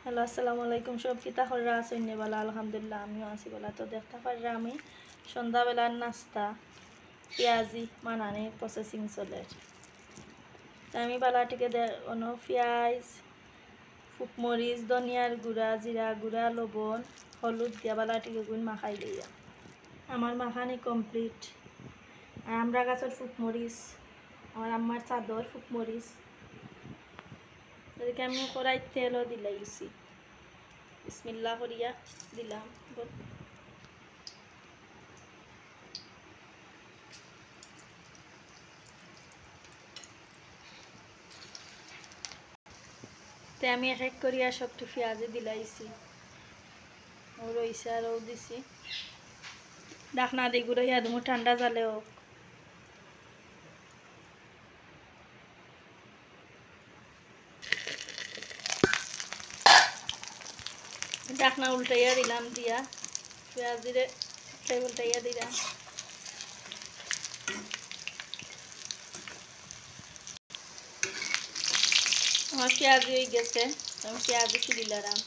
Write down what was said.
Hello, আসসালামু আলাইকুম। সব কিতা খররা আছেন বলা? আলহামদুলিল্লাহ, আমিও আছি বলা। তো দেখতে পাররা আমি সন্ধ্যাবেলার নাস্তা পেঁয়াজি মানানির প্রসেসিং চলে। তো আমি বালাটিকে পেঁয়াজ, ফুকমরিচ, ধনিয়ার গুঁড়া, জিরা গুঁড়া, লবণ, হলুদ দিয়া বালাটিকে গুণ মাখাই লইয়া আমার মাখানি কমপ্লিট। আর আমরা গাছের ফুকমরিচ, আমার আম্মার চাদর ফুকমরিচ এদিকে আমি কড়াই তেলও দিলাইছি। বিসমিল্লাহ করিয়া দিলাম। তে আমি এক এক করিয়া সবটি পেঁয়াজে দিলাইছি, ও রইছে আর ও দিছি। ডাকনা দি গুঁড়াইয়া দেবো ঠান্ডা জালেও। ডাকনা উল্টাইয়া দিলাম, দিয়া পেঁয়াজ দিলে উল্টাইয়া দিলাম। আমার পেঁয়াজ হয়ে গেছে, আমি পেঁয়াজ ছিলিলাম।